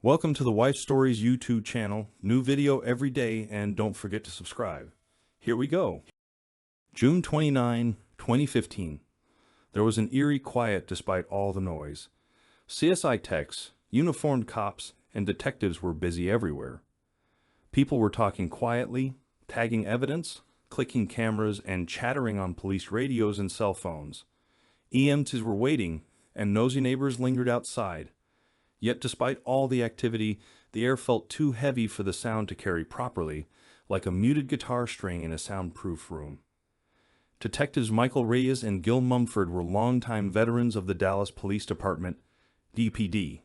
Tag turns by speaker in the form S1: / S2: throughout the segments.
S1: Welcome to the Wife Stories YouTube channel. New video every day, and don't forget to subscribe. Here we go. June 29, 2015. There was an eerie quiet despite all the noise. CSI techs, uniformed cops, and detectives were busy everywhere. People were talking quietly, tagging evidence, clicking cameras, and chattering on police radios and cell phones. EMTs were waiting, and nosy neighbors lingered outside. Yet despite all the activity, the air felt too heavy for the sound to carry properly, like a muted guitar string in a soundproof room. Detectives Michael Reyes and Gil Mumford were longtime veterans of the Dallas Police Department, DPD.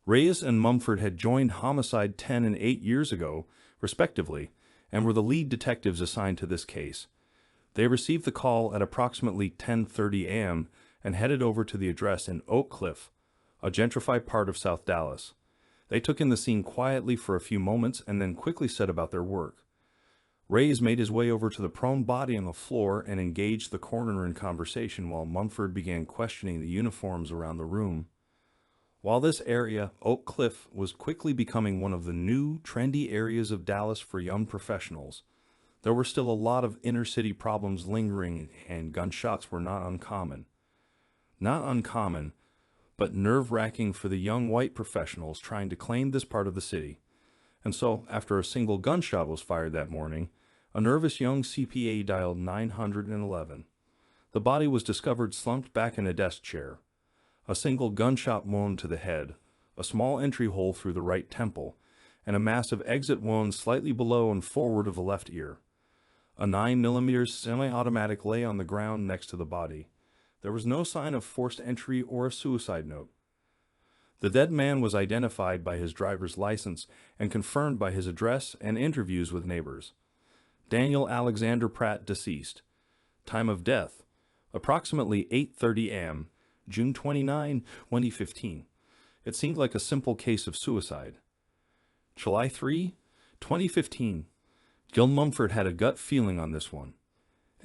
S1: Reyes and Mumford had joined Homicide 10 and 8 years ago, respectively, and were the lead detectives assigned to this case. They received the call at approximately 10:30 a.m. and headed over to the address in Oak Cliff, a gentrified part of South Dallas. They took in the scene quietly for a few moments and then quickly set about their work. Reyes made his way over to the prone body on the floor and engaged the coroner in conversation while Mumford began questioning the uniforms around the room. While this area, Oak Cliff, was quickly becoming one of the new, trendy areas of Dallas for young professionals, there were still a lot of inner-city problems lingering, and gunshots were not uncommon. Not uncommon, but nerve-wracking for the young white professionals trying to claim this part of the city. And so, after a single gunshot was fired that morning, a nervous young CPA dialed 911. The body was discovered slumped back in a desk chair. A single gunshot wound to the head, a small entry hole through the right temple, and a massive exit wound slightly below and forward of the left ear. A 9mm semi-automatic lay on the ground next to the body. There was no sign of forced entry or a suicide note. The dead man was identified by his driver's license and confirmed by his address and interviews with neighbors. Daniel Alexander Pratt, deceased. Time of death, approximately 8:30 a.m., June 29, 2015. It seemed like a simple case of suicide. July 3, 2015. Gil Mumford had a gut feeling on this one,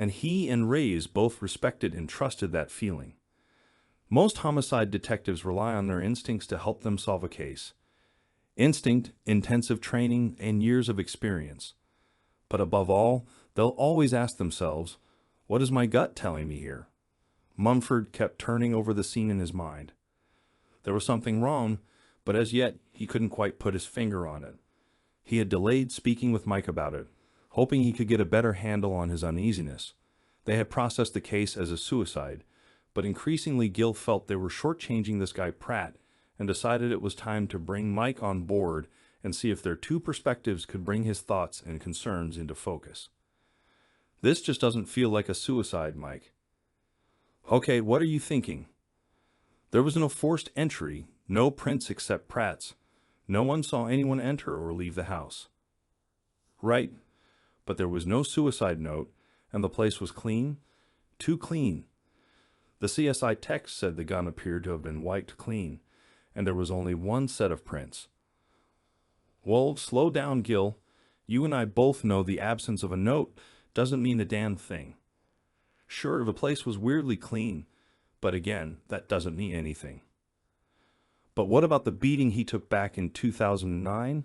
S1: and he and Reyes both respected and trusted that feeling. Most homicide detectives rely on their instincts to help them solve a case. Instinct, intensive training, and years of experience. But above all, they'll always ask themselves, what is my gut telling me here? Mumford kept turning over the scene in his mind. There was something wrong, but as yet he couldn't quite put his finger on it. He had delayed speaking with Mike about it, hoping he could get a better handle on his uneasiness. They had processed the case as a suicide, but increasingly Gil felt they were shortchanging this guy Pratt and decided it was time to bring Mike on board and see if their two perspectives could bring his thoughts and concerns into focus. This just doesn't feel like a suicide, Mike. Okay, what are you thinking? There was no forced entry, no prints except Pratt's. No one saw anyone enter or leave the house. Right, but there was no suicide note, and the place was clean, too clean. The CSI text said the gun appeared to have been wiped clean, and there was only one set of prints. Well, slow down, Gil. You and I both know the absence of a note doesn't mean a damn thing. Sure, the place was weirdly clean, but again, that doesn't mean anything. But what about the beating he took back in 2009?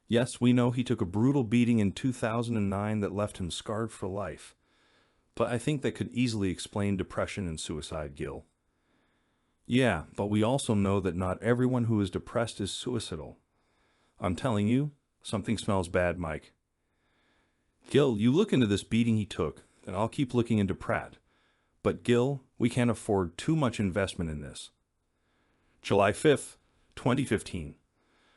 S1: Yes, we know he took a brutal beating in 2009 that left him scarred for life. But I think that could easily explain depression and suicide, Gil. Yeah, but we also know that not everyone who is depressed is suicidal. I'm telling you, something smells bad, Mike. Gil, you look into this beating he took, and I'll keep looking into Pratt. But Gil, we can't afford too much investment in this. July 5th, 2015.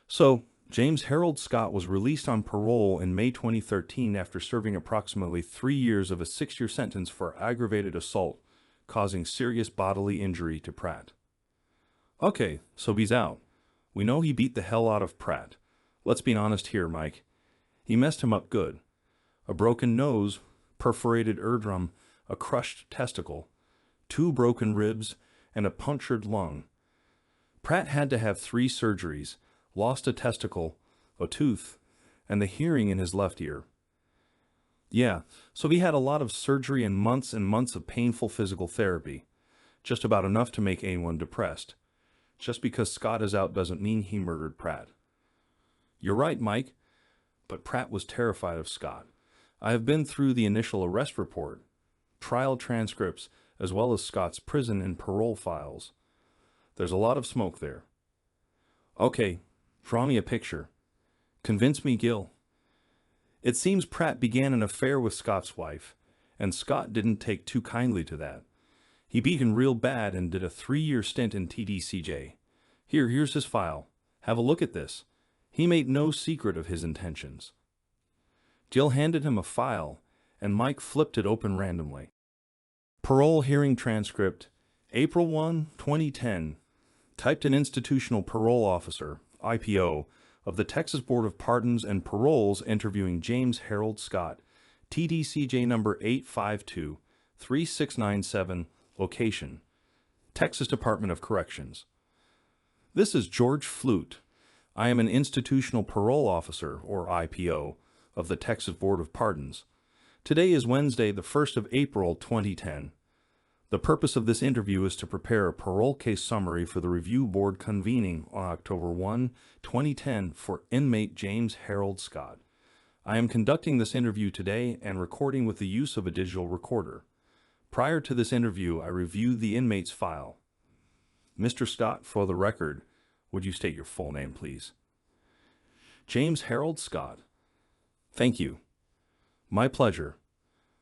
S1: So, James Harold Scott was released on parole in May 2013 after serving approximately 3 years of a 6-year sentence for aggravated assault, causing serious bodily injury to Pratt. Okay, so he's out. We know he beat the hell out of Pratt. Let's be honest here, Mike. He messed him up good. A broken nose, perforated eardrum, a crushed testicle, 2 broken ribs, and a punctured lung. Pratt had to have 3 surgeries, lost a testicle, a tooth, and the hearing in his left ear. Yeah, so he had a lot of surgery and months of painful physical therapy, just about enough to make anyone depressed. Just because Scott is out doesn't mean he murdered Pratt. You're right, Mike, but Pratt was terrified of Scott. I have been through the initial arrest report, trial transcripts, as well as Scott's prison and parole files. There's a lot of smoke there. Okay, draw me a picture. Convince me, Gil. It seems Pratt began an affair with Scott's wife, and Scott didn't take too kindly to that. He beat him real bad and did a 3-year stint in TDCJ. Here's his file. Have a look at this. He made no secret of his intentions. Gil handed him a file, and Mike flipped it open randomly. Parole hearing transcript, April 1, 2010. Typed an institutional parole officer, IPO, of the Texas Board of Pardons and Paroles interviewing James Harold Scott, TDCJ number 852-3697, location, Texas Department of Corrections. This is George Flute. I am an institutional parole officer, or IPO, of the Texas Board of Pardons. Today is Wednesday, the 1st of April, 2010. The purpose of this interview is to prepare a parole case summary for the review board convening on October 1, 2010 for inmate James Harold Scott. I am conducting this interview today and recording with the use of a digital recorder. Prior to this interview, I reviewed the inmate's file. Mr. Scott, for the record, would you state your full name, please? James Harold Scott. Thank you. My pleasure.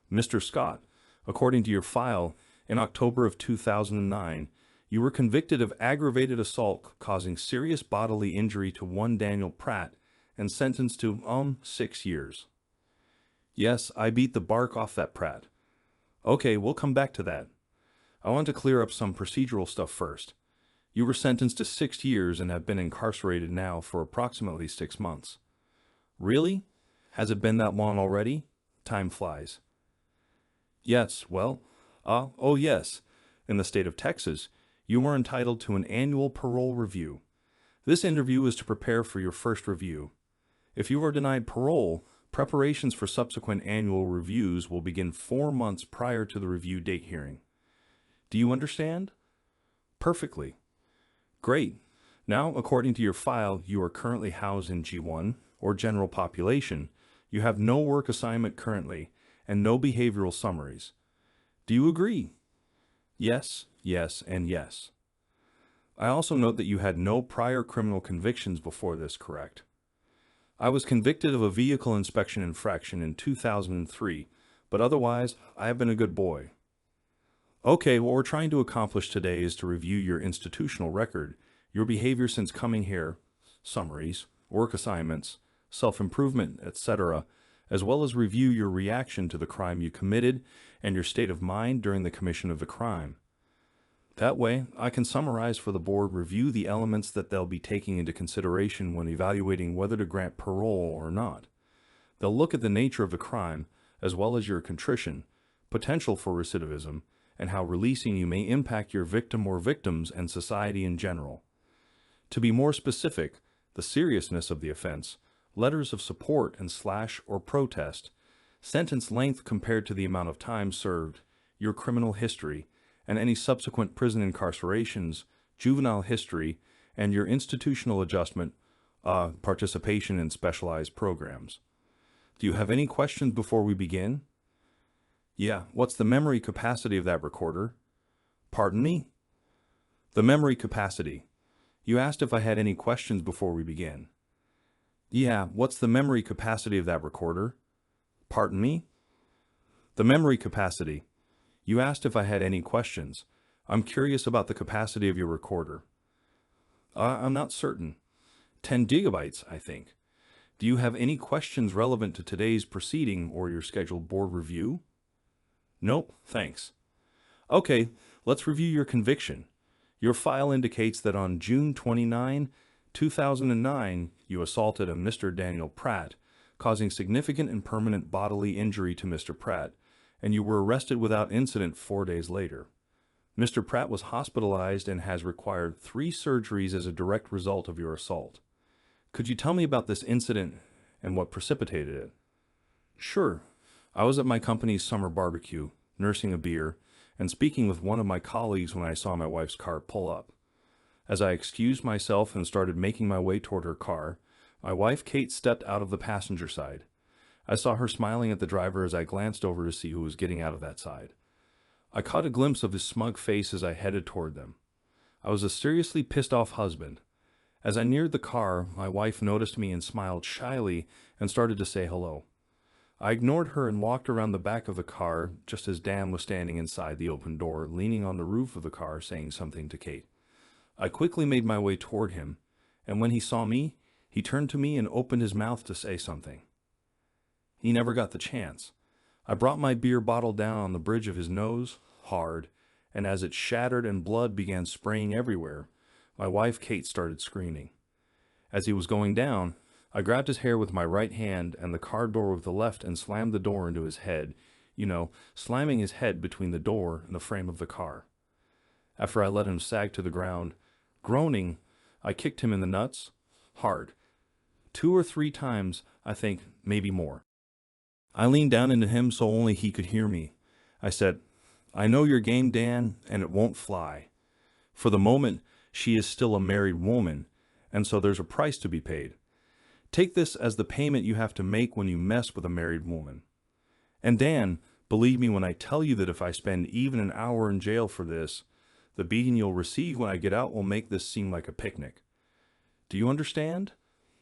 S1: Mr. Scott, according to your file, in October of 2009, you were convicted of aggravated assault causing serious bodily injury to one Daniel Pratt and sentenced to, 6 years. Yes, I beat the bark off that Pratt. Okay, we'll come back to that. I want to clear up some procedural stuff first. You were sentenced to 6 years and have been incarcerated now for approximately 6 months. Really? Has it been that long already? Time flies. Yes, well, yes. In the state of Texas, you are entitled to an annual parole review. This interview is to prepare for your first review. If you are denied parole, preparations for subsequent annual reviews will begin 4 months prior to the review date hearing. Do you understand? Perfectly. Great. Now, according to your file, you are currently housed in G1, or general population. You have no work assignment currently, and no behavioral summaries. Do you agree? Yes, yes, and yes. I also note that you had no prior criminal convictions before this, correct? I was convicted of a vehicle inspection infraction in 2003, but otherwise, I have been a good boy. Okay, what we're trying to accomplish today is to review your institutional record, your behavior since coming here, summaries, work assignments, self-improvement, etc., as well as review your reaction to the crime you committed and your state of mind during the commission of the crime. That way, I can summarize for the board, review the elements that they'll be taking into consideration when evaluating whether to grant parole or not. They'll look at the nature of the crime, as well as your contrition, potential for recidivism, and how releasing you may impact your victim or victims and society in general. To be more specific, the seriousness of the offense, letters of support and / or protest, sentence length compared to the amount of time served, your criminal history, and any subsequent prison incarcerations, juvenile history, and your institutional adjustment, participation in specialized programs. Do you have any questions before we begin? Yeah, what's the memory capacity of that recorder? Pardon me? The memory capacity. You asked if I had any questions before we begin. Yeah, what's the memory capacity of that recorder? Pardon me? The memory capacity. You asked if I had any questions. I'm curious about the capacity of your recorder. I'm not certain. 10 gigabytes, I think. Do you have any questions relevant to today's proceeding or your scheduled board review? Nope, thanks. Okay, let's review your conviction. Your file indicates that on June 29, 2009, you assaulted a Mr. Daniel Pratt, causing significant and permanent bodily injury to Mr. Pratt, and you were arrested without incident 4 days later. Mr. Pratt was hospitalized and has required 3 surgeries as a direct result of your assault. Could you tell me about this incident and what precipitated it? Sure. I was at my company's summer barbecue, nursing a beer, and speaking with one of my colleagues when I saw my wife's car pull up. As I excused myself and started making my way toward her car, my wife Kate stepped out of the passenger side. I saw her smiling at the driver as I glanced over to see who was getting out of that side. I caught a glimpse of his smug face as I headed toward them. I was a seriously pissed off husband. As I neared the car, my wife noticed me and smiled shyly and started to say hello. I ignored her and walked around the back of the car just as Dan was standing inside the open door, leaning on the roof of the car saying something to Kate. I quickly made my way toward him, and when he saw me, he turned to me and opened his mouth to say something. He never got the chance. I brought my beer bottle down on the bridge of his nose, hard, and as it shattered and blood began spraying everywhere, my wife Kate started screaming. As he was going down, I grabbed his hair with my right hand and the car door with the left and slammed the door into his head, slamming his head between the door and the frame of the car. After I let him sag to the ground, groaning, I kicked him in the nuts, hard. 2 or 3 times, I think, maybe more. I leaned down into him so only he could hear me. I said, "I know your game, Dan, and it won't fly. For the moment, she is still a married woman, and so there's a price to be paid. Take this as the payment you have to make when you mess with a married woman. And Dan, believe me when I tell you that if I spend even an hour in jail for this, the beating you'll receive when I get out will make this seem like a picnic. Do you understand?"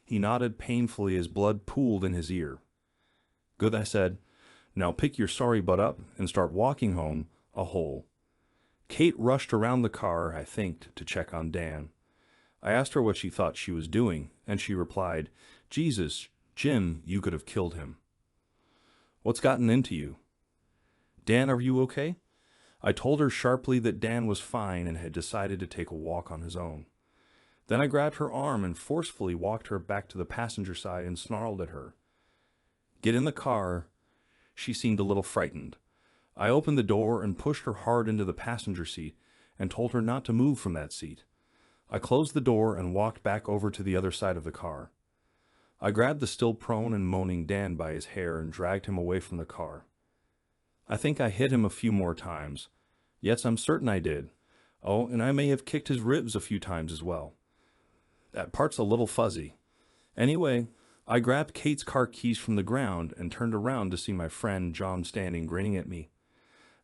S1: He nodded painfully as blood pooled in his ear. "Good," I said. "Now pick your sorry butt up and start walking home a hole." Kate rushed around the car, I think, to check on Dan. I asked her what she thought she was doing, and she replied, "Jesus, Jim, you could have killed him." "What's gotten into you?" "Dan, are you okay?" I told her sharply that Dan was fine and had decided to take a walk on his own. Then I grabbed her arm and forcefully walked her back to the passenger side and snarled at her. "Get in the car." She seemed a little frightened. I opened the door and pushed her hard into the passenger seat and told her not to move from that seat. I closed the door and walked back over to the other side of the car. I grabbed the still prone and moaning Dan by his hair and dragged him away from the car. I think I hit him a few more times. Yes, I'm certain I did. Oh, and I may have kicked his ribs a few times as well. That part's a little fuzzy. Anyway, I grabbed Kate's car keys from the ground and turned around to see my friend John standing grinning at me.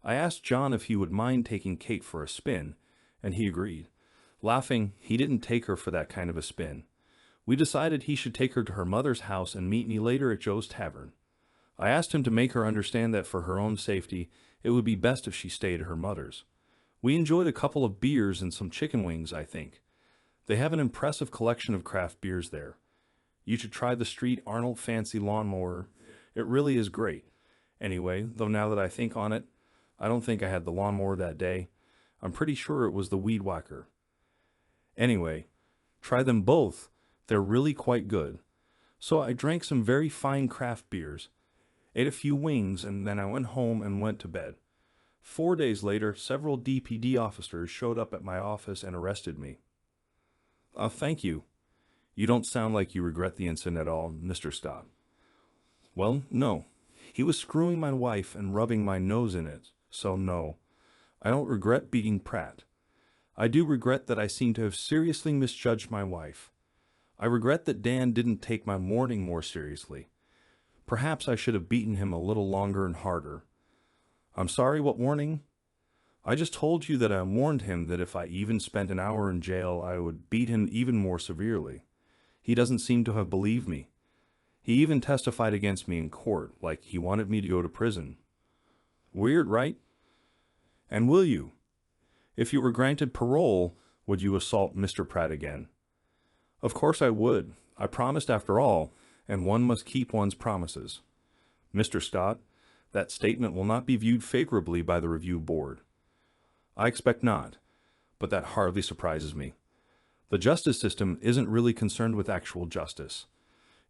S1: I asked John if he would mind taking Kate for a spin, and he agreed. Laughing, he didn't take her for that kind of a spin. We decided he should take her to her mother's house and meet me later at Joe's Tavern. I asked him to make her understand that for her own safety, it would be best if she stayed at her mother's. We enjoyed a couple of beers and some chicken wings, I think. They have an impressive collection of craft beers there. You should try the Street Arnold Fancy Lawnmower. It really is great. Anyway, though now that I think on it, I don't think I had the lawnmower that day. I'm pretty sure it was the Weed Whacker. Anyway, try them both. They're really quite good. So I drank some very fine craft beers, ate a few wings, and then I went home and went to bed. 4 days later, several DPD officers showed up at my office and arrested me. Thank you. You don't sound like you regret the incident at all, Mr. Scott." "Well, no. He was screwing my wife and rubbing my nose in it, so no. I don't regret beating Pratt. I do regret that I seem to have seriously misjudged my wife. I regret that Dan didn't take my warning more seriously. Perhaps I should have beaten him a little longer and harder. I'm sorry, what warning?" "I just told you that I warned him that if I even spent an hour in jail, I would beat him even more severely. He doesn't seem to have believed me. He even testified against me in court, like he wanted me to go to prison. Weird, right? And will you? If you were granted parole, would you assault Mr. Pratt again?" "Of course I would. I promised after all, and one must keep one's promises. Mr. Scott, that statement will not be viewed favorably by the review board." "I expect not, but that hardly surprises me. The justice system isn't really concerned with actual justice.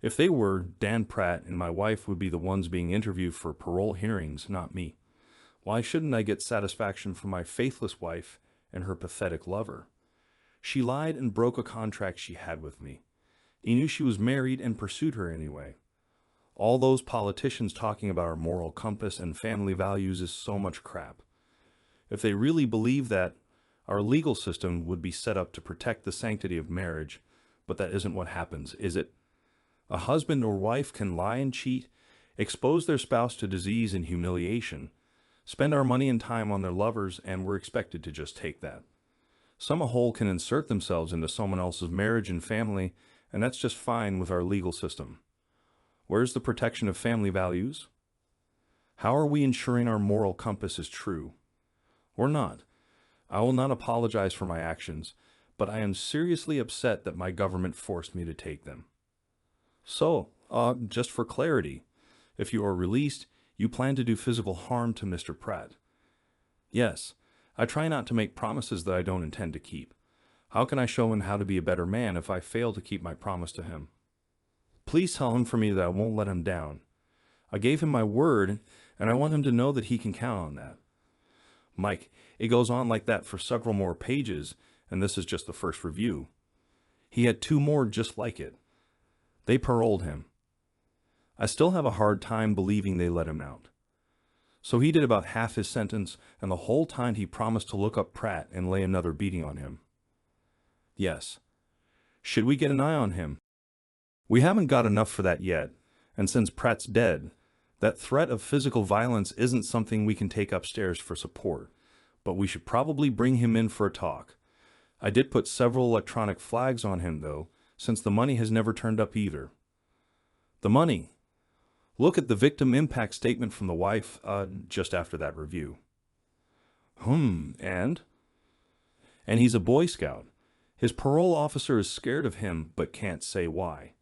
S1: If they were, Dan Pratt and my wife would be the ones being interviewed for parole hearings, not me. Why shouldn't I get satisfaction from my faithless wife and her pathetic lover? She lied and broke a contract she had with me. He knew she was married and pursued her anyway. All those politicians talking about our moral compass and family values is so much crap. If they really believe that, Our legal system would be set up to protect the sanctity of marriage, but that isn't what happens, is it? A husband or wife can lie and cheat, expose their spouse to disease and humiliation, spend our money and time on their lovers, and we're expected to just take that. Some a whole can insert themselves into someone else's marriage and family, and that's just fine with our legal system. Where's the protection of family values? How are we ensuring our moral compass is true? Or not? I will not apologize for my actions, but I am seriously upset that my government forced me to take them. So, just for clarity, if you are released, you plan to do physical harm to Mr. Pratt. Yes, I try not to make promises that I don't intend to keep. How can I show him how to be a better man if I fail to keep my promise to him? Please tell him for me that I won't let him down. I gave him my word, and I want him to know that he can count on that. Mike, it goes on like that for several more pages, and this is just the first review. He had 2 more just like it. They paroled him. I still have a hard time believing they let him out. So he did about half his sentence, and the whole time he promised to look up Pratt and lay another beating on him. Yes. Should we get an eye on him? We haven't got enough for that yet, and since Pratt's dead, that threat of physical violence isn't something we can take upstairs for support, but we should probably bring him in for a talk. I did put several electronic flags on him, though, since the money has never turned up either. The money. Look at the victim impact statement from the wife, just after that review. And he's a Boy Scout. His parole officer is scared of him, but can't say why.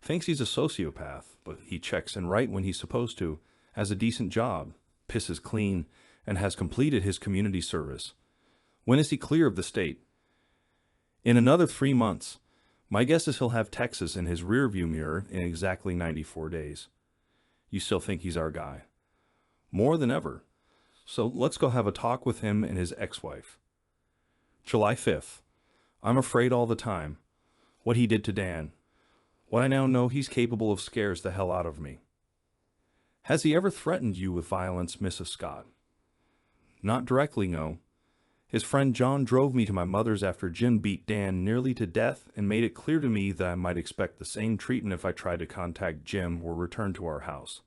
S1: Thinks he's a sociopath, but he checks in right when he's supposed to, has a decent job, pisses clean, and has completed his community service. When is he clear of the state? In another 3 months. My guess is he'll have Texas in his rearview mirror in exactly 94 days. You still think he's our guy? More than ever. So let's go have a talk with him and his ex-wife. July 5th. I'm afraid all the time. What he did to Dan. What I now know he's capable of scares the hell out of me. Has he ever threatened you with violence, Mrs. Scott? Not directly, no. His friend John drove me to my mother's after Jim beat Dan nearly to death and made it clear to me that I might expect the same treatment if I tried to contact Jim or return to our house.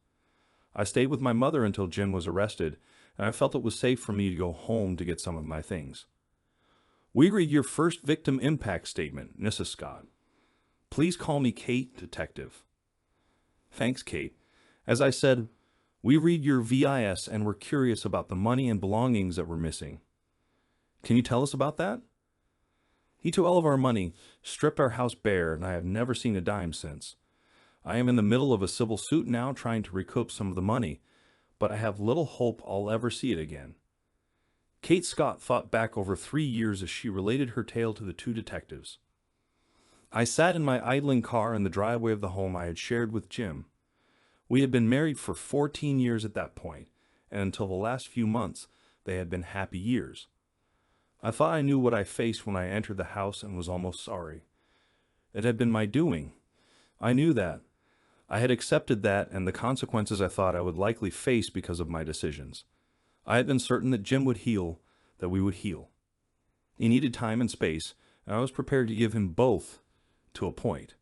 S1: I stayed with my mother until Jim was arrested, and I felt it was safe for me to go home to get some of my things. We read your first victim impact statement, Mrs. Scott. Please call me Kate, Detective. Thanks, Kate. As I said, we read your VIS and we're curious about the money and belongings that were missing. Can you tell us about that? He took all of our money, stripped our house bare, and I have never seen a dime since. I am in the middle of a civil suit now trying to recoup some of the money, but I have little hope I'll ever see it again. Kate Scott thought back over 3 years as she related her tale to the 2 detectives. I sat in my idling car in the driveway of the home I had shared with Jim. We had been married for 14 years at that point, and until the last few months, they had been happy years. I thought I knew what I faced when I entered the house and was almost sorry. It had been my doing. I knew that. I had accepted that and the consequences I thought I would likely face because of my decisions. I had been certain that Jim would heal, that we would heal. He needed time and space, and I was prepared to give him both, to a point.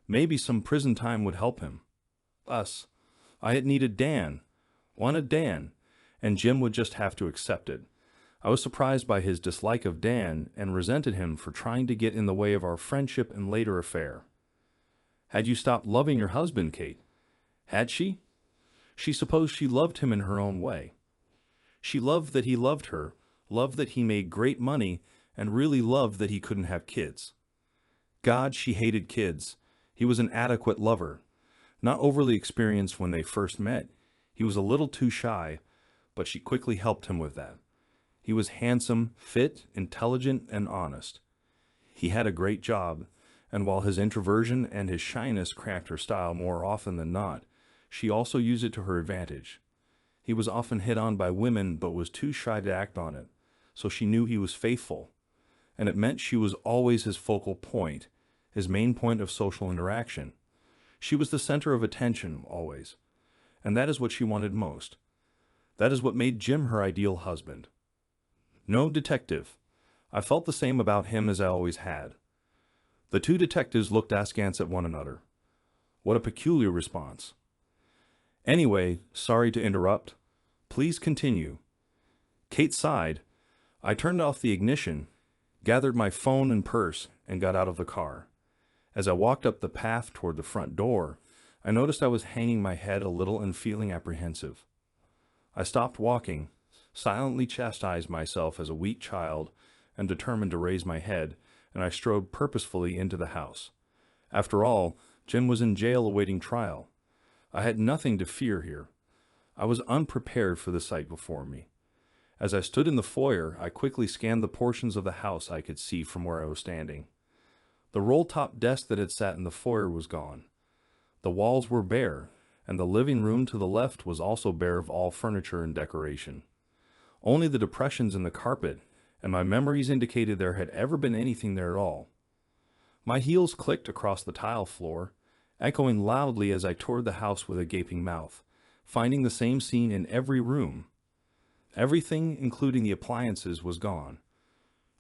S1: Maybe some prison time would help him. Us. I had needed Dan, wanted Dan, and Jim would just have to accept it. I was surprised by his dislike of Dan and resented him for trying to get in the way of our friendship and later affair. Had you stopped loving your husband, Kate? Had she? She supposed she loved him in her own way. She loved that he loved her, loved that he made great money, and really loved that he couldn't have kids. God, she hated kids. He was an adequate lover. Not overly experienced when they first met. He was a little too shy, but she quickly helped him with that. He was handsome, fit, intelligent, and honest. He had a great job, and while his introversion and his shyness cracked her style more often than not, she also used it to her advantage. He was often hit on by women but was too shy to act on it, so she knew he was faithful, and it meant she was always his focal point, his main point of social interaction. She was the center of attention, always, and that is what she wanted most. That is what made Jim her ideal husband. No, detective, I felt the same about him as I always had. The two detectives looked askance at one another. What a peculiar response. Anyway, sorry to interrupt. Please continue. Kate sighed. I turned off the ignition, gathered my phone and purse, and got out of the car. As I walked up the path toward the front door, I noticed I was hanging my head a little and feeling apprehensive. I stopped walking, silently chastised myself as a weak child, and determined to raise my head, and I strode purposefully into the house. After all, Jim was in jail awaiting trial. I had nothing to fear here. I was unprepared for the sight before me. As I stood in the foyer, I quickly scanned the portions of the house I could see from where I was standing. The roll-top desk that had sat in the foyer was gone. The walls were bare, and the living room to the left was also bare of all furniture and decoration. Only the depressions in the carpet, and my memories indicated there had ever been anything there at all. My heels clicked across the tile floor, echoing loudly as I toured the house with a gaping mouth, finding the same scene in every room. Everything, including the appliances, was gone.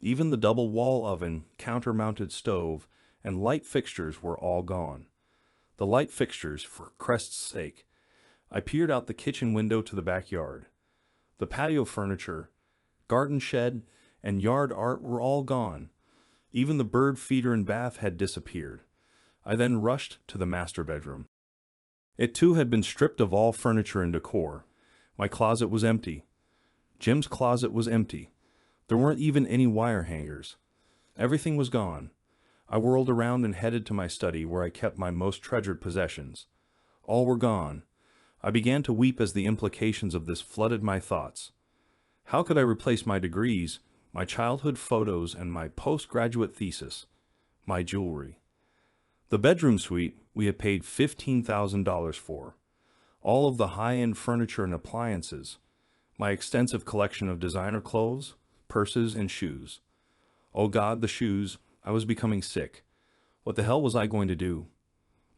S1: Even the double wall oven, counter-mounted stove, and light fixtures were all gone. The light fixtures, for Christ's sake. I peered out the kitchen window to the backyard. The patio furniture, garden shed, and yard art were all gone. Even the bird feeder and bath had disappeared. I then rushed to the master bedroom. It too had been stripped of all furniture and decor. My closet was empty. Jim's closet was empty. There weren't even any wire hangers. Everything was gone. I whirled around and headed to my study where I kept my most treasured possessions. All were gone. I began to weep as the implications of this flooded my thoughts. How could I replace my degrees, my childhood photos, and my postgraduate thesis, my jewelry? The bedroom suite we had paid $15,000 for. All of the high-end furniture and appliances. My extensive collection of designer clothes, purses, and shoes. Oh God, the shoes. I was becoming sick. What the hell was I going to do?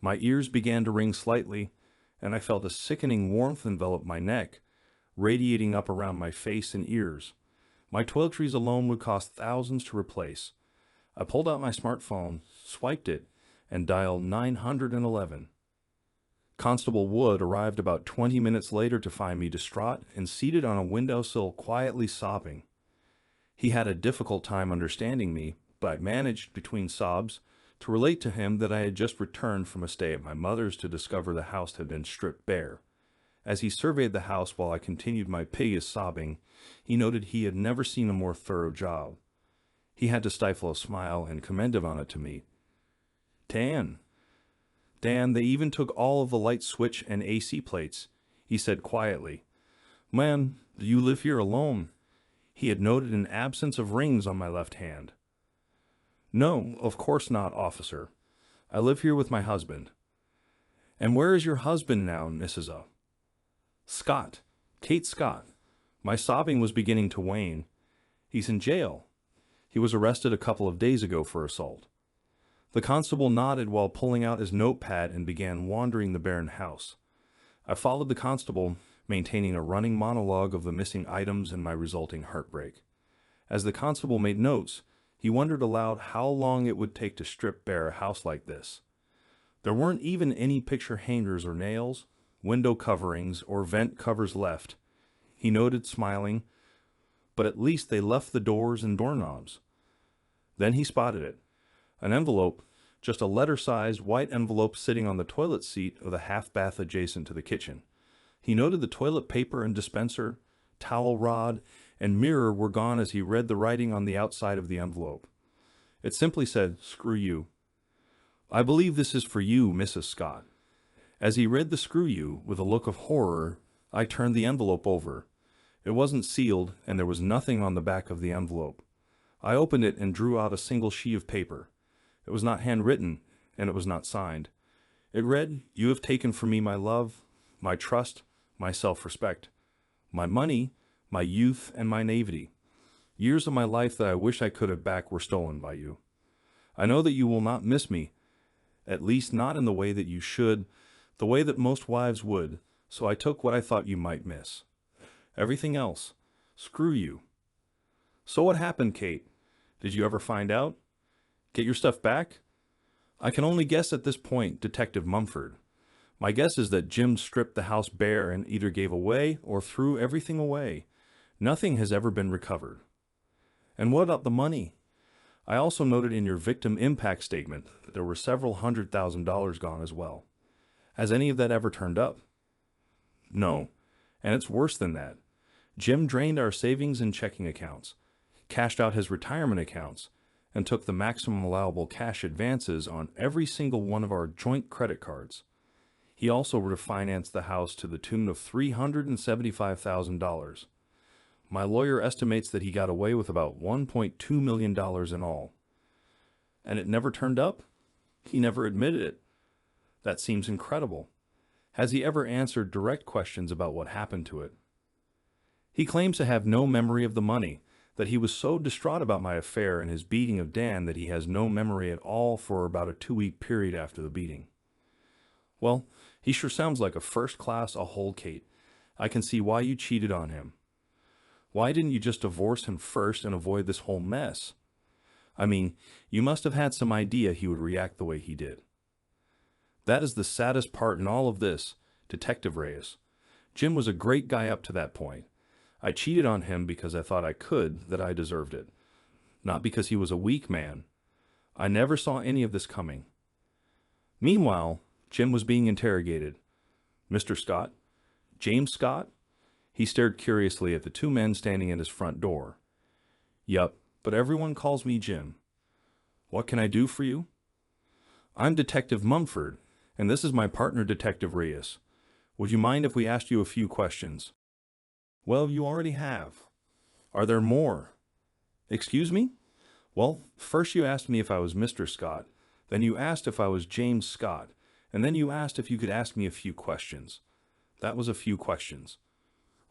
S1: My ears began to ring slightly, and I felt a sickening warmth envelop my neck, radiating up around my face and ears. My toiletries alone would cost thousands to replace. I pulled out my smartphone, swiped it, and dialed 911. Constable Wood arrived about 20 minutes later to find me distraught and seated on a windowsill quietly sobbing. He had a difficult time understanding me, but I managed, between sobs, to relate to him that I had just returned from a stay at my mother's to discover the house had been stripped bare. As he surveyed the house while I continued my piteous sobbing, he noted he had never seen a more thorough job. He had to stifle a smile and commented on it to me. Dan, they even took all of the light switch and AC plates, he said quietly. Man, do you live here alone? He had noted an absence of rings on my left hand. No, of course not, officer. I live here with my husband. And where is your husband now, Mrs. A? Scott. Kate Scott. My sobbing was beginning to wane. He's in jail. He was arrested a couple of days ago for assault. The constable nodded while pulling out his notepad and began wandering the barren house. I followed the constable, maintaining a running monologue of the missing items and my resulting heartbreak. As the constable made notes, he wondered aloud how long it would take to strip bare a house like this. There weren't even any picture hangers or nails, window coverings, or vent covers left. He noted, smiling, but at least they left the doors and doorknobs. Then he spotted it. An envelope, just a letter-sized white envelope sitting on the toilet seat of the half-bath adjacent to the kitchen. He noted the toilet paper and dispenser, towel rod, and mirror were gone as he read the writing on the outside of the envelope. It simply said, "Screw you. I believe this is for you, Mrs. Scott." As he read the "screw you" with a look of horror, I turned the envelope over. It wasn't sealed, and there was nothing on the back of the envelope. I opened it and drew out a single sheet of paper. It was not handwritten, and it was not signed. It read, "You have taken from me my love, my trust, my self-respect, my money, my youth, and my naivety. Years of my life that I wish I could have back were stolen by you. I know that you will not miss me, at least not in the way that you should, the way that most wives would, so I took what I thought you might miss. Everything else, screw you." "So what happened, Kate? Did you ever find out? Get your stuff back? I can only guess at this point, Detective Mumford. My guess is that Jim stripped the house bare and either gave away or threw everything away. Nothing has ever been recovered. And what about the money? I also noted in your victim impact statement that there were several $100,000 gone as well. Has any of that ever turned up? No. And it's worse than that. Jim drained our savings and checking accounts, cashed out his retirement accounts, and took the maximum allowable cash advances on every single one of our joint credit cards. He also refinanced the house to the tune of $375,000. My lawyer estimates that he got away with about $1.2 million in all. And it never turned up? He never admitted it. That seems incredible. Has he ever answered direct questions about what happened to it? He claims to have no memory of the money, that he was so distraught about my affair and his beating of Dan that he has no memory at all for about a 2-week period after the beating. Well, he sure sounds like a first-class Kate. I can see why you cheated on him. Why didn't you just divorce him first and avoid this whole mess? I mean, you must have had some idea he would react the way he did. That is the saddest part in all of this, Detective Reyes. Jim was a great guy up to that point. I cheated on him because I thought I could, that I deserved it. Not because he was a weak man. I never saw any of this coming. Meanwhile, Jim was being interrogated. Mr. Scott? James Scott? He stared curiously at the 2 men standing at his front door. Yup, but everyone calls me Jim. What can I do for you? I'm Detective Mumford, and this is my partner, Detective Reyes. Would you mind if we asked you a few questions? Well, you already have. Are there more? Excuse me? Well, first you asked me if I was Mr. Scott, then you asked if I was James Scott, and then you asked if you could ask me a few questions. That was a few questions.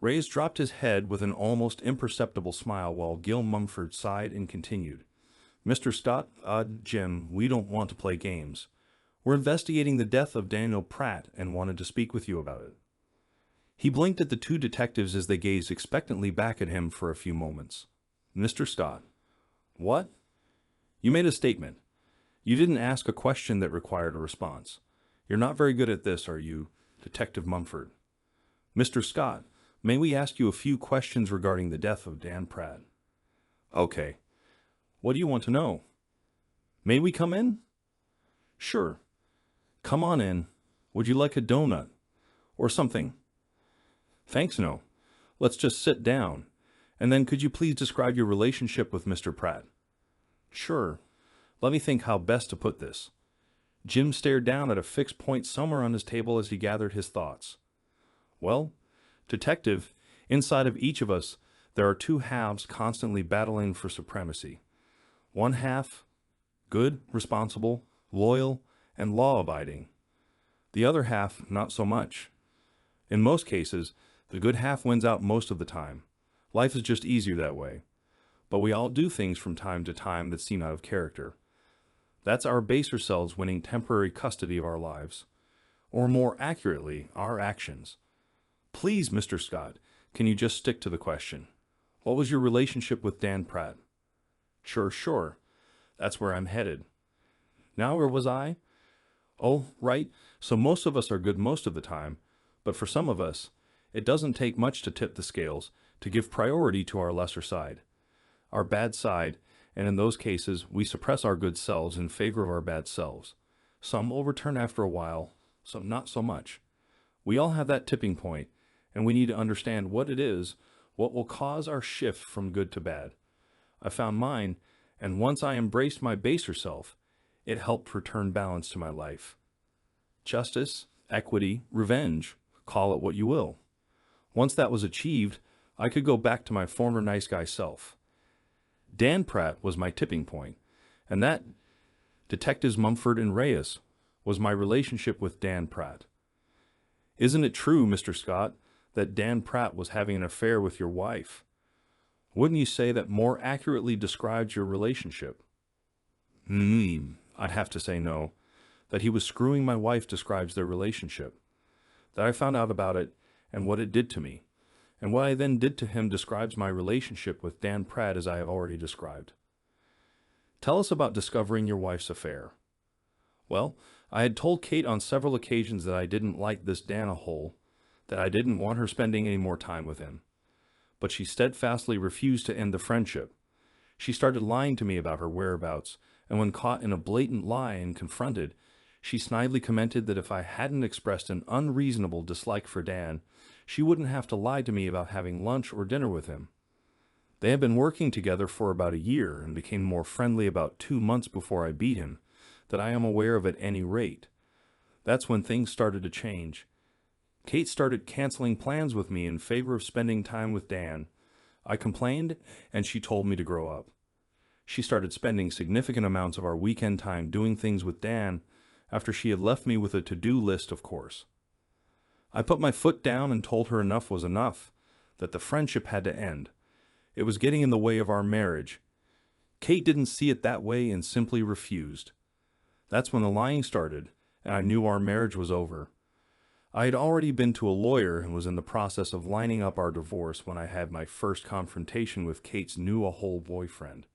S1: Reyes dropped his head with an almost imperceptible smile while Gil Mumford sighed and continued. Mr. Scott, Jim, we don't want to play games. We're investigating the death of Daniel Pratt and wanted to speak with you about it. He blinked at the 2 detectives as they gazed expectantly back at him for a few moments. Mr. Scott. What? You made a statement. You didn't ask a question that required a response. You're not very good at this, are you, Detective Mumford? Mr. Scott, may we ask you a few questions regarding the death of Dan Pratt? Okay. What do you want to know? May we come in? Sure. Come on in. Would you like a donut? Or something? Thanks, no. Let's just sit down. And then could you please describe your relationship with Mr. Pratt? Sure. Let me think how best to put this. Jim stared down at a fixed point somewhere on his table as he gathered his thoughts. Well, Detective, inside of each of us, there are 2 halves constantly battling for supremacy. One half, good, responsible, loyal, and law-abiding. The other half, not so much. In most cases, the good half wins out most of the time. Life is just easier that way. But we all do things from time to time that seem out of character. That's our baser selves winning temporary custody of our lives. Or more accurately, our actions. Please, Mr. Scott, can you just stick to the question? What was your relationship with Dan Pratt? Sure. That's where I'm headed. Now where was I? Oh, right. So most of us are good most of the time, but for some of us, it doesn't take much to tip the scales, to give priority to our lesser side. Our bad side, and in those cases, we suppress our good selves in favor of our bad selves. Some will return after a while, some not so much. We all have that tipping point, and we need to understand what it is, what will cause our shift from good to bad. I found mine, and once I embraced my baser self, it helped return balance to my life. Justice, equity, revenge, call it what you will. Once that was achieved, I could go back to my former nice guy self. Dan Pratt was my tipping point, and that, Detectives Mumford and Reyes, was my relationship with Dan Pratt. Isn't it true, Mr. Scott, that Dan Pratt was having an affair with your wife? Wouldn't you say that more accurately describes your relationship? I'd have to say no. That he was screwing my wife describes their relationship. That I found out about it and what it did to me, and what I then did to him describes my relationship with Dan Pratt as I have already described. Tell us about discovering your wife's affair. Well, I had told Kate on several occasions that I didn't like this Dan a hole, that I didn't want her spending any more time with him. But she steadfastly refused to end the friendship. She started lying to me about her whereabouts, and when caught in a blatant lie and confronted, she snidely commented that if I hadn't expressed an unreasonable dislike for Dan, she wouldn't have to lie to me about having lunch or dinner with him. They had been working together for about a year and became more friendly about 2 months before I beat him, that I am aware of at any rate. That's when things started to change. Kate started canceling plans with me in favor of spending time with Dan. I complained, and she told me to grow up. She started spending significant amounts of our weekend time doing things with Dan after she had left me with a to-do list, of course. I put my foot down and told her enough was enough, that the friendship had to end. It was getting in the way of our marriage. Kate didn't see it that way and simply refused. That's when the lying started, and I knew our marriage was over. I had already been to a lawyer and was in the process of lining up our divorce when I had my first confrontation with Kate's new-a-hole boyfriend.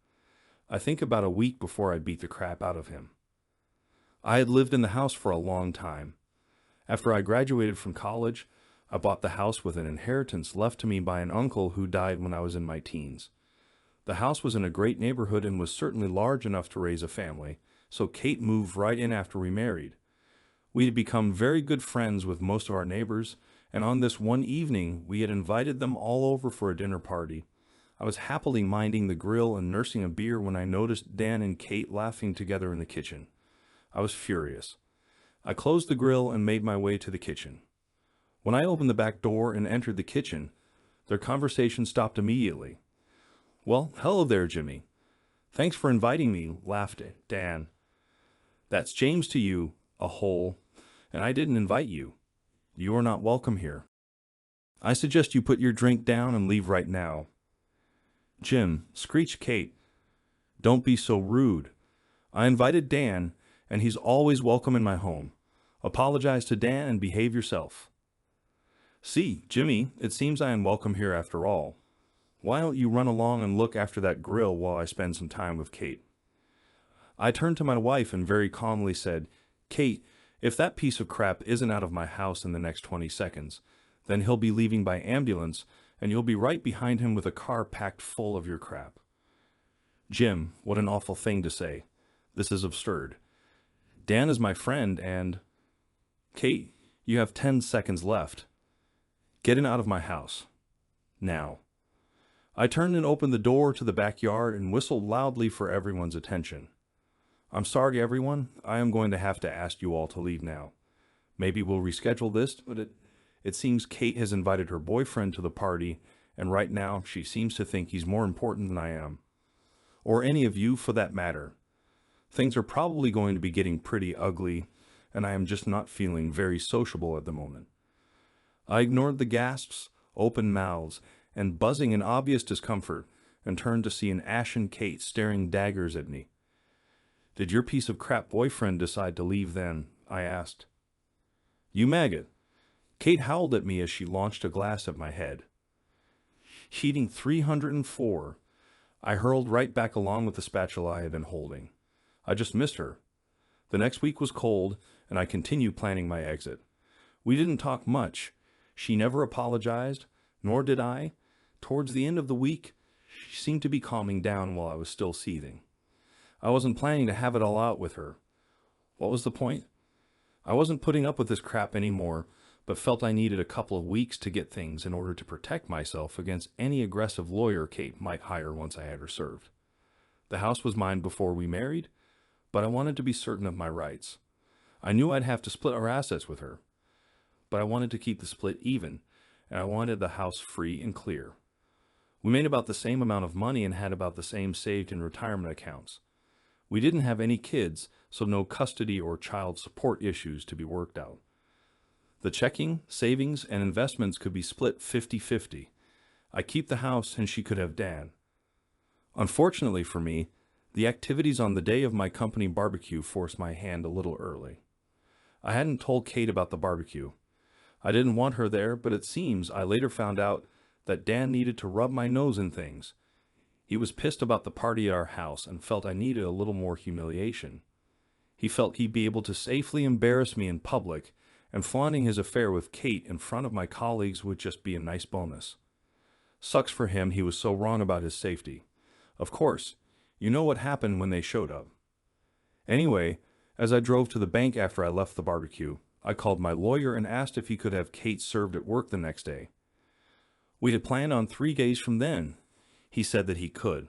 S1: I think about a week before I beat the crap out of him. I had lived in the house for a long time. After I graduated from college, I bought the house with an inheritance left to me by an uncle who died when I was in my teens. The house was in a great neighborhood and was certainly large enough to raise a family, so Kate moved right in after we married. We had become very good friends with most of our neighbors, and on this one evening we had invited them all over for a dinner party. I was happily minding the grill and nursing a beer when I noticed Dan and Kate laughing together in the kitchen. I was furious. I closed the grill and made my way to the kitchen. When I opened the back door and entered the kitchen, their conversation stopped immediately. "Well, hello there, Jimmy. Thanks for inviting me," laughed Dan. "That's James to you, a hole, and I didn't invite you. You are not welcome here. I suggest you put your drink down and leave right now." "Jim," screeched Kate, "don't be so rude. I invited Dan, and he's always welcome in my home. Apologize to Dan and behave yourself." "See, Jimmy, it seems I am welcome here after all. Why don't you run along and look after that grill while I spend some time with Kate?" I turned to my wife and very calmly said, "Kate, if that piece of crap isn't out of my house in the next 20 seconds, then he'll be leaving by ambulance, and you'll be right behind him with a car packed full of your crap." "Jim, what an awful thing to say. This is absurd. Dan is my friend and—" "Kate, you have 10 seconds left. Get in out of my house. Now." I turned and opened the door to the backyard and whistled loudly for everyone's attention. "I'm sorry, everyone. I am going to have to ask you all to leave now. Maybe we'll reschedule this, but it seems Kate has invited her boyfriend to the party, and right now she seems to think he's more important than I am. Or any of you, for that matter. Things are probably going to be getting pretty ugly, and I am just not feeling very sociable at the moment." I ignored the gasps, open mouths, and buzzing in obvious discomfort, and turned to see an ashen Kate staring daggers at me. "Did your piece of crap boyfriend decide to leave then?" I asked. "You maggot!" Kate howled at me as she launched a glass at my head. Heating 304, I hurled right back along with the spatula I had been holding. I just missed her. The next week was cold, and I continued planning my exit. We didn't talk much. She never apologized, nor did I. Towards the end of the week, she seemed to be calming down while I was still seething. I wasn't planning to have it all out with her. What was the point? I wasn't putting up with this crap anymore, but felt I needed a couple of weeks to get things in order to protect myself against any aggressive lawyer Kate might hire once I had her served. The house was mine before we married, but I wanted to be certain of my rights. I knew I'd have to split our assets with her, but I wanted to keep the split even, and I wanted the house free and clear. We made about the same amount of money and had about the same saved in retirement accounts. We didn't have any kids, so no custody or child support issues to be worked out. The checking, savings, and investments could be split 50-50. I keep the house and she could have Dan. Unfortunately for me, the activities on the day of my company barbecue forced my hand a little early. I hadn't told Kate about the barbecue. I didn't want her there, but it seems I later found out that Dan needed to rub my nose in things. He was pissed about the party at our house and felt I needed a little more humiliation. He felt he'd be able to safely embarrass me in public, and flaunting his affair with Kate in front of my colleagues would just be a nice bonus. Sucks for him he was so wrong about his safety. Of course, you know what happened when they showed up. Anyway, as I drove to the bank after I left the barbecue, I called my lawyer and asked if he could have Kate served at work the next day. We had planned on 3 days from then. He said that he could.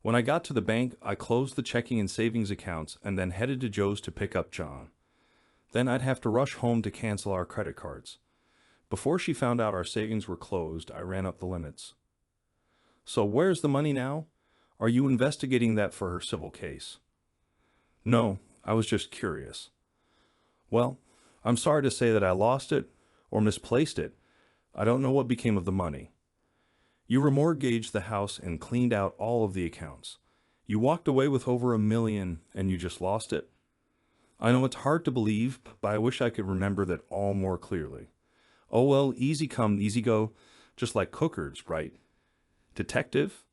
S1: When I got to the bank, I closed the checking and savings accounts and then headed to Joe's to pick up John. Then I'd have to rush home to cancel our credit cards. Before she found out our savings were closed, I ran up the limits. So where's the money now? Are you investigating that for her civil case? No, I was just curious. Well, I'm sorry to say that I lost it or misplaced it. I don't know what became of the money. You remortgaged the house and cleaned out all of the accounts. You walked away with over $1 million and you just lost it. I know it's hard to believe, but I wish I could remember that all more clearly. Oh well, easy come, easy go, just like cookers, right? Detective?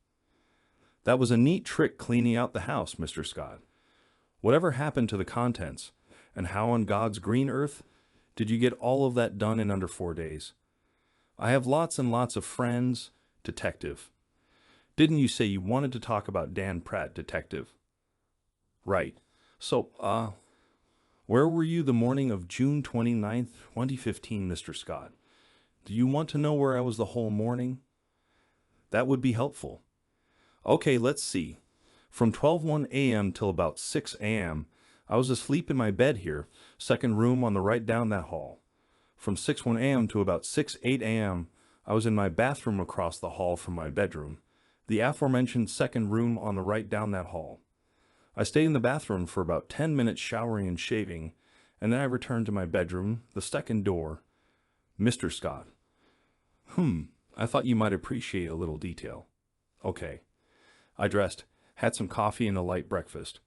S1: That was a neat trick cleaning out the house, Mr. Scott. Whatever happened to the contents, and how on God's green earth did you get all of that done in under 4 days? I have lots and lots of friends, Detective. Didn't you say you wanted to talk about Dan Pratt, Detective? Right. So, where were you the morning of June 29th, 2015, Mr. Scott? Do you want to know where I was the whole morning? That would be helpful. Okay, let's see. From 12:01 a.m. till about 6 a.m., I was asleep in my bed here, second room on the right down that hall. From 6:01 a.m. to about 6:08 a.m., I was in my bathroom across the hall from my bedroom, the aforementioned second room on the right down that hall. I stayed in the bathroom for about 10 minutes showering and shaving, and then I returned to my bedroom, the second door. Mr. Scott. I thought you might appreciate a little detail. Okay. I dressed, had some coffee and a light breakfast.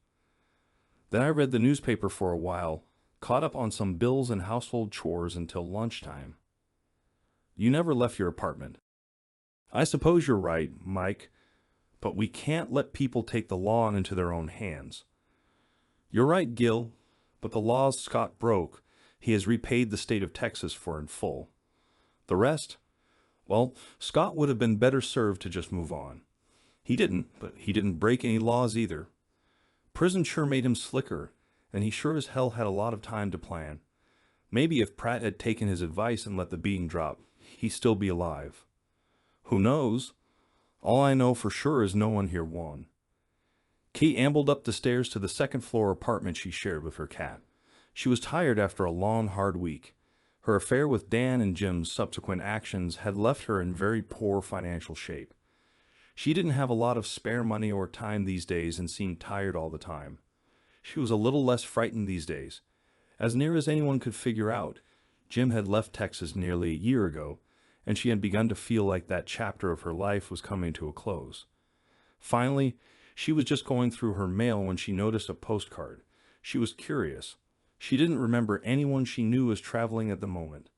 S1: Then I read the newspaper for a while, caught up on some bills and household chores until lunchtime. You never left your apartment. I suppose you're right, Mike, but we can't let people take the law into their own hands. You're right, Gil, but the laws Scott broke, he has repaid the state of Texas for in full. The rest? Well, Scott would have been better served to just move on. He didn't, but he didn't break any laws either. Prison sure made him slicker, and he sure as hell had a lot of time to plan. Maybe if Pratt had taken his advice and let the beating drop, he'd still be alive. Who knows? All I know for sure is no one here won. Kate ambled up the stairs to the second-floor apartment she shared with her cat. She was tired after a long, hard week. Her affair with Dan and Jim's subsequent actions had left her in very poor financial shape. She didn't have a lot of spare money or time these days and seemed tired all the time. She was a little less frightened these days. As near as anyone could figure out, Jim had left Texas nearly a year ago, and she had begun to feel like that chapter of her life was coming to a close. Finally, she was just going through her mail when she noticed a postcard. She was curious. She didn't remember anyone she knew was traveling at the moment.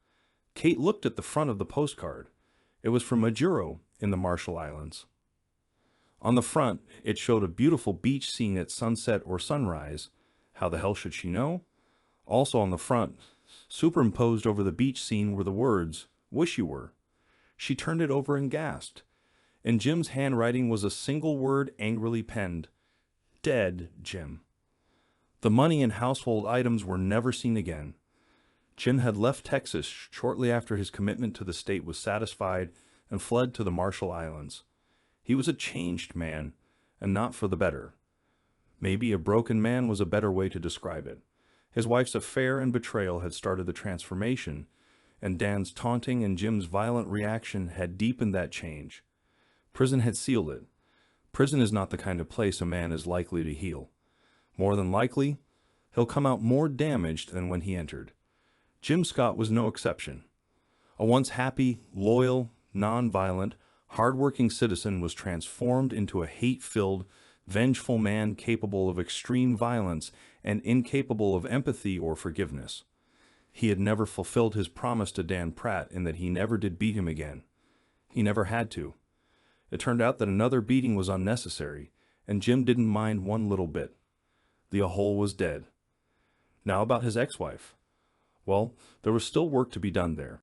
S1: Kate looked at the front of the postcard. It was from Majuro in the Marshall Islands. On the front, it showed a beautiful beach scene at sunset or sunrise. How the hell should she know? Also on the front, superimposed over the beach scene were the words, "Wish you were." She turned it over and gasped. In Jim's handwriting was a single word angrily penned. Dead, Jim. The money and household items were never seen again. Jim had left Texas shortly after his commitment to the state was satisfied and fled to the Marshall Islands. He was a changed man, and not for the better. Maybe a broken man was a better way to describe it. His wife's affair and betrayal had started the transformation, and Dan's taunting and Jim's violent reaction had deepened that change. Prison had sealed it. Prison is not the kind of place a man is likely to heal. More than likely, he'll come out more damaged than when he entered. Jim Scott was no exception. A once happy, loyal, non-violent, hard-working citizen was transformed into a hate-filled, vengeful man capable of extreme violence and incapable of empathy or forgiveness. He had never fulfilled his promise to Dan Pratt in that he never did beat him again. He never had to. It turned out that another beating was unnecessary, and Jim didn't mind one little bit. The Ahole was dead. Now about his ex-wife. Well, there was still work to be done there.